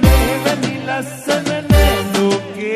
मेवनी लस्सन ने लोके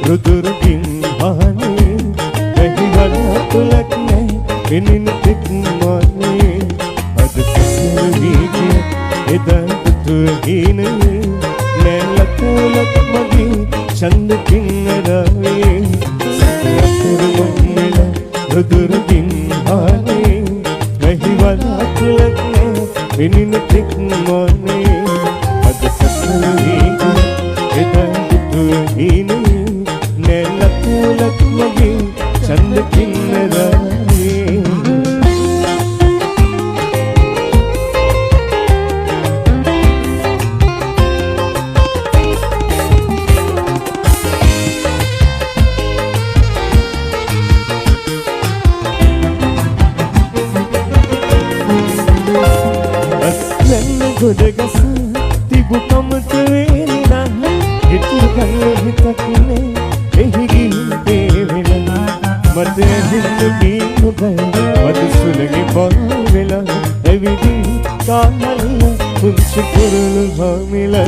රුදුරුකින් වහනේ වැහිවල තුලක් නැ වෙනින් තෙක් මානේ අද සසර වීගිය එදා තුතුහිනේ නැලතුලක් මගේ චන්දකින් රාවේ සසර මොම්මල රුදුරුකින් වහනේ වැහිවල තුලක් නැ වෙනින් තෙක් මානේ අද සසර වීගිය එදා තුතුහිනේ නැලතුලක් මගේ චන්දකින් රාවේ ගොඩගස තිබු කමත වේනා හිතු ගන්න හිතක් නේ එහි ගිහින් වෙලා මට හිතු කීම බෑ මට සුලගේ බල වෙලා එවිදි කාහල පුංචි කුරුළු හාමිලා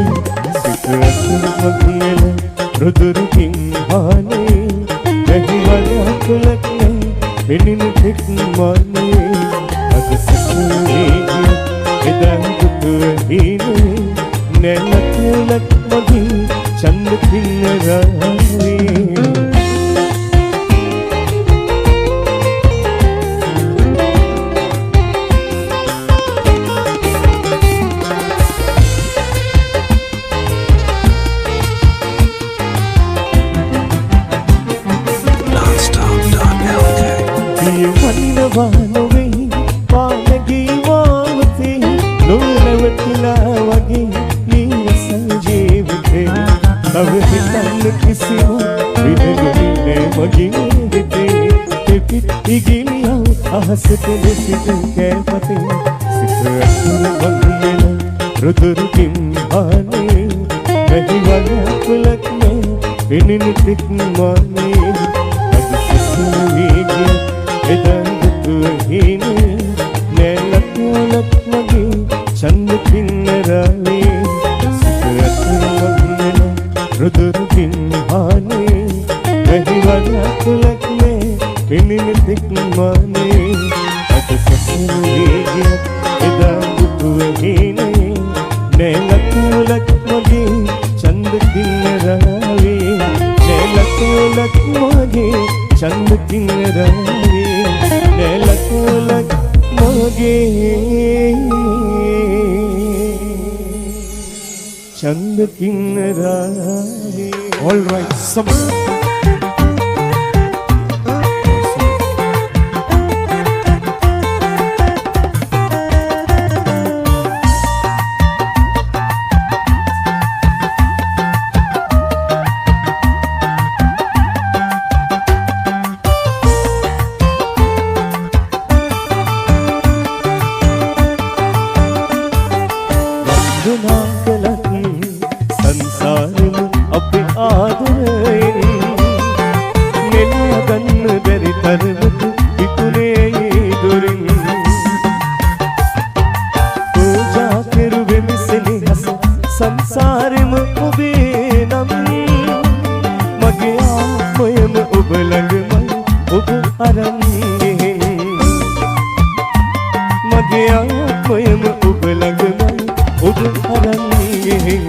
සිත අසුර මගියල රුදුරුකින් වහනේ වැහිවල අකුලක් නේ වෙනින් තෙක් මානේ අද සසර වේගිය එදා තුතුහිනේ නැලතුලක් මගේ චන්දකින් රාවේ පියවන්නවා නොවේ පානගී වාවතේ නොනවතිලා වගේ නීරසල් ජීවිතේ තව හිතන්න කිසිම විදගුණේ මගේ හිතේ පිපිත් ඉගිලියව අහසට දෙසිත කෑපතේ සිත අසුර වංගෙල රුදුරුකින් වහනේ වැහිවල කුලක් නේ වෙනින් තෙක් මානේ අද සසර වීගිය එදා තුතුහිනේ නැලතුලක් මගේ චන්දකින් රාවේ සිත අසුර වංගෙල රුදුරුකින් වහනේ වැහිවල කුලක් නේ වෙනින් තෙක් මානේ අද සසර වීගිය එදා තුතුහිනේ නැලතුලක් මගේ චන්දකින් රාවේ නැලතුලක් මගේ චන්දකින් රාවේ නැලතුලක් මගේ චන්දකින් රාවේ All right, summer. සංසාරෙම අපේ ආදරයෙන් නෙලා ගන්න බැරි තරමට විකුණේ දොරින් පූජා කෙරුවේ මිසෙනෙහස සංසාරෙම ඔබේ නම් මගේ ආත්මයම ඔබ ළඟමයි ඔබ අරන් ගෙහින් මගේ ආත්මයම ඔබ ළඟමයි ඔබ අරන් ගෙහින්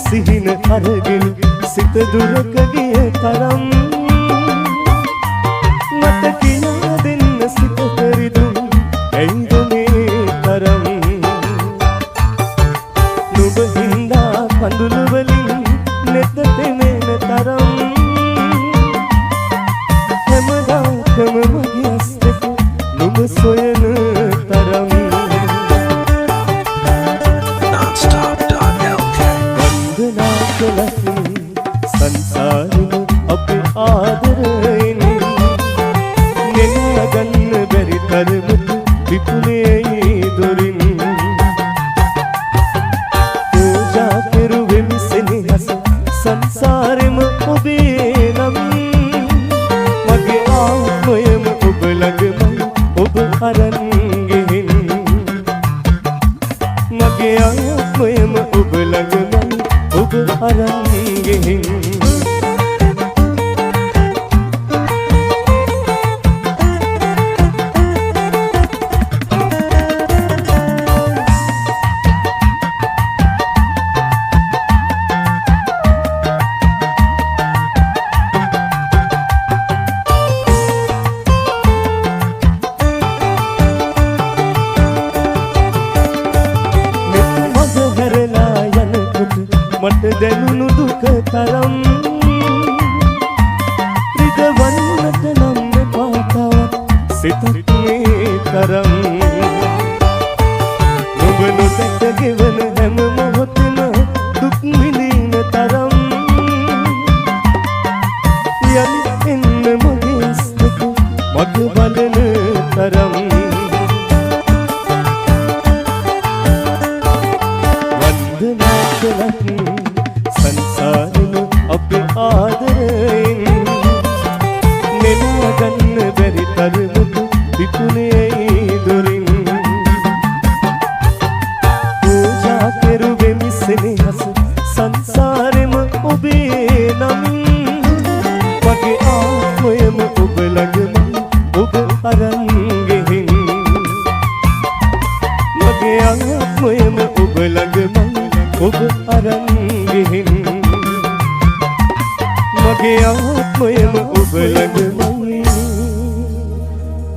සිහින අරගෙන සිත දුරක ගිය තරම් මට කියා දෙන්න සිත පරිදුම් ඇයිද මේ තරම් නුඹ හින්දා කඳුළු වලින් නෙත තෙමෙන තරම් හැමදාකම මගේ ඇස් දෙක නුඹ සොයන තරම් Non-stop.lk වන්දනා කළත් සංසාර තරමට විපුනේ දොරින් පූජා කෙරුවෙමි සෙනෙහස සංසාරෙම ඔබේ නම් මගේ ආත්මයම ඔබ ළඟමයි ඔබ අරන් ගෙහින් මගේ ආත්මයම ඔබ ළඟමයි ඔබ අරන් ගෙහින් මට දැනුණු දුක තරම් රිදවන්නට නම් එපා තවත් සිතක් මේ තරම් ඔබ නොදැක ගෙවන හැම මොහොතෙම දුක් විඳින තරම් යලිත් එන්න මගේ ඇස් දෙක මග බලන තරම් වන්දනා කළත් සංසාරෙම අපේ ආදරයෙන් නෙළුව ගන්න බැරි තරමට විපුනේ දොරින් පූජා කෙරුවෙමි සෙනෙහස සංසාරෙම ඔබේ නම් මගේ ආත්මයම ඔබ ළඟම ඔබ අරන් ගෙහින් මගේ ආත්මයම ඔබ ළඟමයි ඔබ අරන් ගෙහින් මගේ ආත්මයම ඔබ ළඟමයි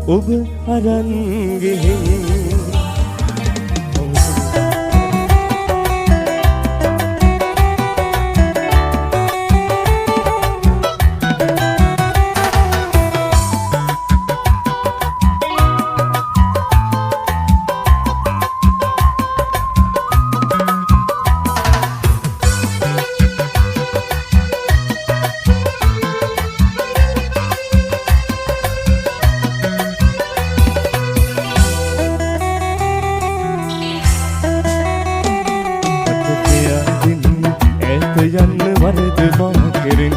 ඔබ අරන් ගෙහින් යන්න වරද මා කෙරෙන්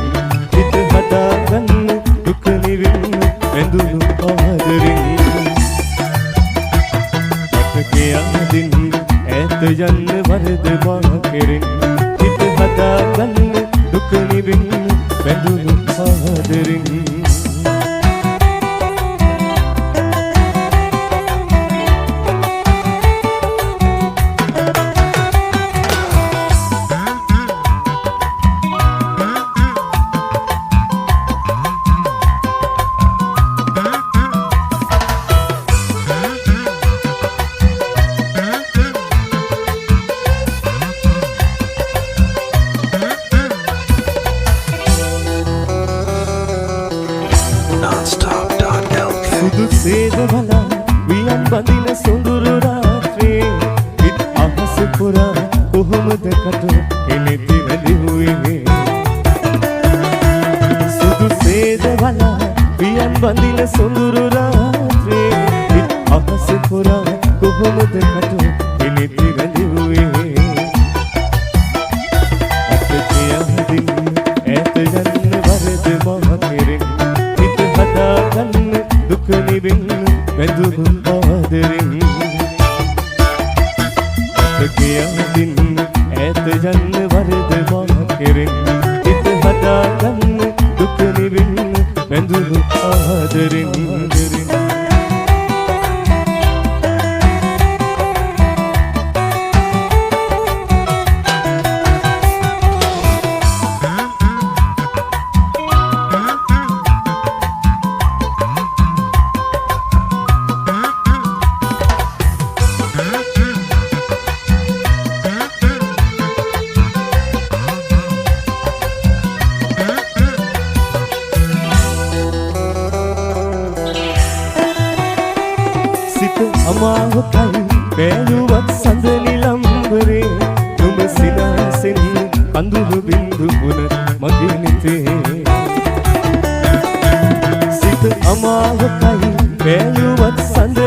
හිත හදාගන්න දුක නිවෙන්න වැඳුණු ආදරෙන් මට කියා දෙන්න ඈත යන්න වරද මා කෙරෙන් හිත හදාගන්න දුක නිවෙන්න වැඳුණු ආදරෙන් සුදු සේදවලා වියන් බඳින සොඳුරු රාත්‍රියේ හිත් අහස පුරා කොහොමද කට එනෙති වැඳිහුවේ සුදු සේදවලා වියන් බඳින සොඳුරු රාත්‍රියේ හිත් අහස පුරා කොහොමද කට එනෙති වැඳිහුවේ අප කියා දෙන්න ඈත යන්න වරද මා කෙරෙන් හිත හදාගන්න දුක නිවෙන්න වැඳුණු ආදරෙන් අප කියා දෙන්න ඈත යන්න වරද මා කෙරෙන් හිත හදාගන්න දුක නිවෙන්න වැඳුණු ආදරෙන් අමාවකයි පෑලුවත් සඳ නිලම්බරේ නුඹ සිනාසෙන් අඳුරු බින්දු පුන මගේ නිතේ සිත අමාවකයි පෑලුවත් සඳ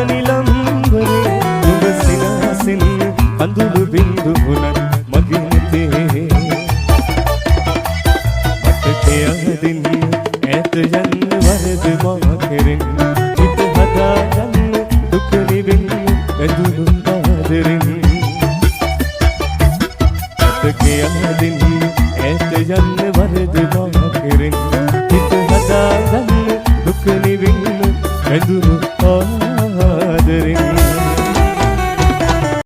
වැඳුණු